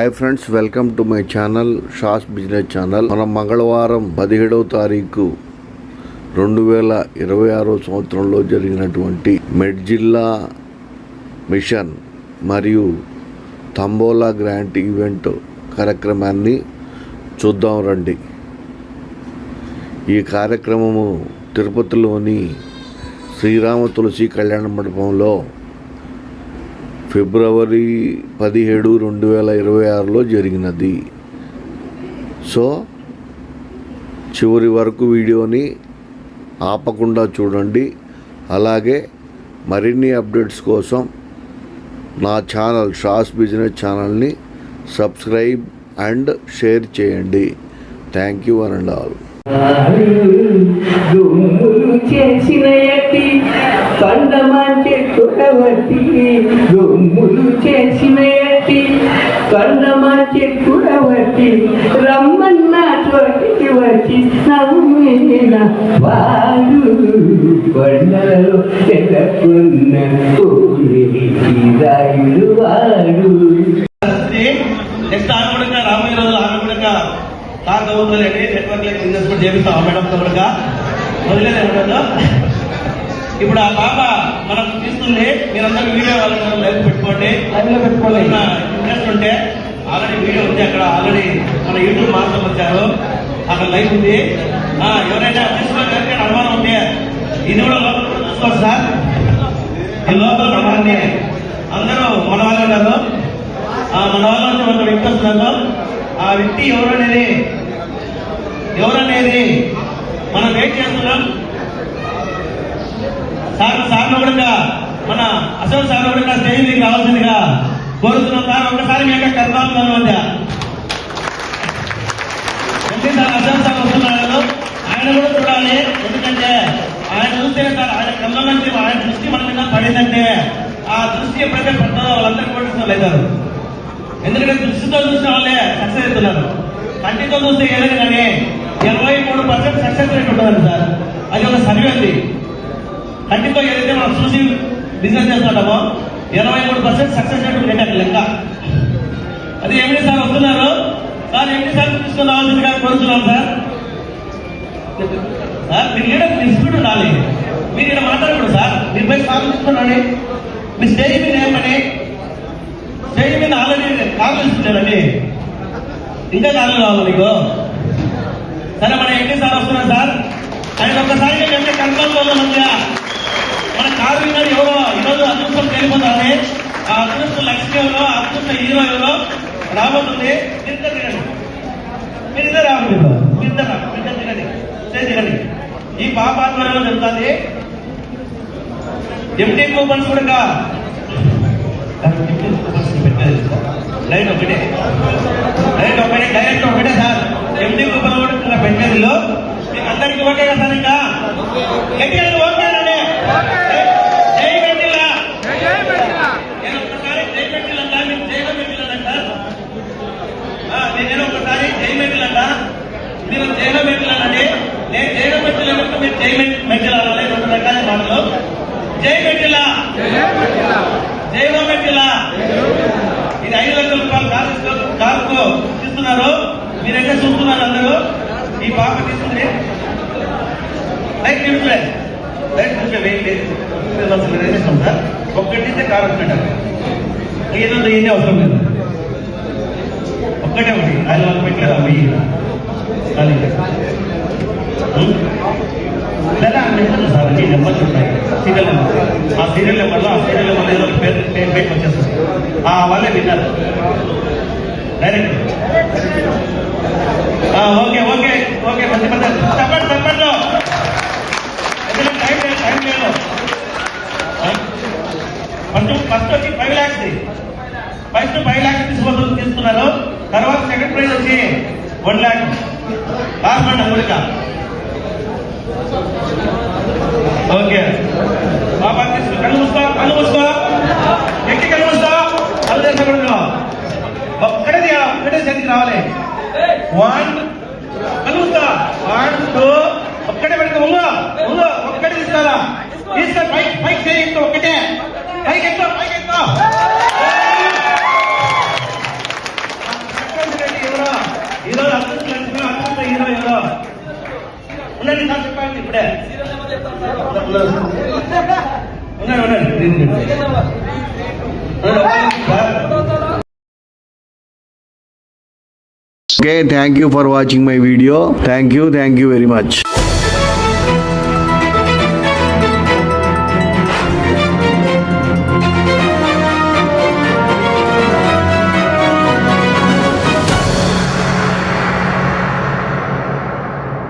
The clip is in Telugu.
Hi friends, welcome to my channel Shah's business channel. మనం మంగళవారం 17వ తారీఖు 2026 సంవత్సరంలో జరిగినటువంటి మెడ్ జిల్లా మిషన్ మరియు తంబోలా గ్రాంట్ ఈవెంట్ కార్యక్రమాన్ని చూద్దాం రండి. ఈ కార్యక్రమము తిరుపతిలోని శ్రీరామ తులసి కళ్యాణ మండపంలో ఫిబ్రవరి 17, 2026లో జరిగినది. సో చివరి వరకు వీడియోని ఆపకుండా చూడండి. అలాగే మరిన్ని అప్డేట్స్ కోసం నా ఛానల్ షాస్ బిజినెస్ ఛానల్ని సబ్స్క్రైబ్ అండ్ షేర్ చేయండి. Thank you one and all. దుమ్ములు చేసిన ఎట్టి కండమంటే కుడవట్టి, దుమ్ములు చేసిన ఎట్టి కండమంటే కుడవట్టి, రమ్మన్న చోటికి వచ్చి నమ్మిన వాడు కొండలలో తెలకున్న రాయుడు వాడు. నెక్స్ట్ ఆనకూడక రాబోయే రోజులు ఆనకూడక కార్ చదువుతుందండి. నెట్వర్క్ లైక్ ఇన్వెస్ట్మెంట్ చేపిస్తాం మేడం కూడా వదిలేదు. ఇప్పుడు ఆ పాప మనం తీస్తుంది. మీరందరూ వీడియో లైవ్ పెట్టుకోండి. ఇంట్రెస్ట్ ఉంటే ఆల్రెడీ వీడియో ఉంది అక్కడ. ఆల్రెడీ మన యూట్యూబ్ మాత్రం వచ్చారు, అక్కడ లైవ్ ఉంది. ఎవరైనా తీసుకోవాలి అనుమానం ఉంటే ఇది కూడా లోపల కూడా చూసుకోవాలి సార్. ఈ లోపల మనల్ని అందరూ మన వాళ్ళు ఉన్నారు. మన వాళ్ళ నుంచి ఒక వ్యక్తి వస్తున్నారు. ఆ వ్యక్తి ఎవరనేది మనం వెయిట్ చేస్తున్నాం. సార్లు కూడా మన అసలు సార్లు కూడా స్టేజ్ మీకు కావాల్సిందిగా కోరుతున్నాం. సార్ ఒకసారి మీ యొక్క కర్తాలు మధ్య సార్ అసలు సార్ వస్తున్నారు. ఆయన కూడా చూడాలి. ఎందుకంటే ఆయన చూస్తేనే సార్ ఆయన కళ్ళ నుంచి ఆయన దృష్టి మన మీద పడిందంటే ఆ దృష్టి ఎప్పుడైతే పడుతుందో వాళ్ళందరికీ పట్టిస్తున్నారు అవుతారు. ఎందుకంటే దృష్టితో చూసిన వాళ్ళే సక్సెస్ అవుతున్నారు. కంటితో చూస్తే ఏదైనా కానీ 83% సక్సెస్ రేట్ ఉంటుందండి సార్. అది ఒక సర్వే ఉంది. కంటితో ఏదైతే మనం చూసి బిజినెస్ చేస్తున్నామో 83% సక్సెస్ రేట్ ఉంటుంది లెక్క. అది ఎండి సార్ వస్తున్నారు. సార్ ఎండి సార్ తీసుకుని కానీ కోరుతున్నాం సార్. సార్ మీరు లీడర్ తీసుకుంటూ ఉండాలి. మీరు ఇక్కడ మాట్లాడకూడదు సార్. మీరు పోయి సార్ తీసుకున్నాండి. మీ స్టేజ్ మీద ఏమని స్టేజ్ మీద ఆల్రెడీ కాల్ తీసుకుంటారండి. ఇంకా కాళ్ళు కావాలి నీకు. సరే మన ఎంపీ సార్ వస్తున్నారు సార్. ఆయన ఒక్కసారి కంటే కన్ఫర్మ్ మధ్య మన కారు విన్నారు ఎవరో ఈరోజు అదృష్టం తెలిపోతుంది. ఆ అదృష్ట లక్ష్మి ఎవరో, అదృష్ట హీరో ఎవరో రాబోతుంది. మీరిద్దరు రావాలి. మీరిద్దరు తినండి, స్టేజ్ తినండి. ఈ పాప ఆధ్వర్యంలో జరుగుతుంది. ఎంటీ కూపన్స్ కూడా లైట్ ఒకటే డైరెక్ట్ ఒకటే సార్. ఎంటీ కూపన్ కూడా పెట్టేదిలో మీకు అందరికీ ఓకే కదా సార్? ఇంకా గట్టిగా ఓకేనండి. జై పెట్టిలా. నేను ఒక్కసారి జై పెట్టిలంట, మీరు జైలో పెట్టిలంట. నేను ఒకసారి జై పెట్టిలంట, మీరు జైలో పెట్టిలానండి. నేను జైలో పెట్టిలంటే మీరు జై మెట్టిలాలి. 2 రకాల మాటలు. జై పెట్టిలా, జైలో పెట్టిలా. ఇది 5 లక్షల రూపాయలు కారుకు తీస్తున్నారు. మీరైతే చూస్తున్నారు అందరూ. ఈ పాప తీసుకుంది. లైట్ నిమిషమే వెయిట్ వేసేస్తాం సార్. ఒక్కటి తీస్తే కారు వచ్చినట్టు ఏదో ఏది అవసరం లేదు. ఒక్కటే ఒకటి ఆయన వాళ్ళు పెట్టలేదు. వెయ్యి లేదా నెంబర్లు సార్. అన్ని నెంబర్లు ఉంటాయి. Serial number. ఆ సీరియల్ నెంబర్లో ఏదో పేరు వచ్చేస్తుంది. వాళ్ళే విన్నారు డైరెక్ట్. ఓకే ఓకే ఓకే మంచి చెప్పండి. టైం లేదు. ఫస్ట్ వచ్చి 5 lakhs. ఫస్ట్ 5 lakhs తీసుకున్నారు. తర్వాత సెకండ్ ప్రైజ్ వచ్చి 1 lakh. రాజమండ్రి అమెరికా. ఓకే బాబా తీసుకు కళ్ళు మూసుకో ఎక్కి కళ్ళు మూసుకో. కళ్ళు చేసా ఒక్కటే చేతికి రావాలి. 1 కళ్ళు మూసుకో. 1 2 ఒక్కటే పెట్టుకో. ఒక్కటే తీసుకోవాలా. తీసుకొని పైకి చేయి. ఒక్కటే పైకి ఎక్కువ. Okay, thank you for watching my video. Thank you very much.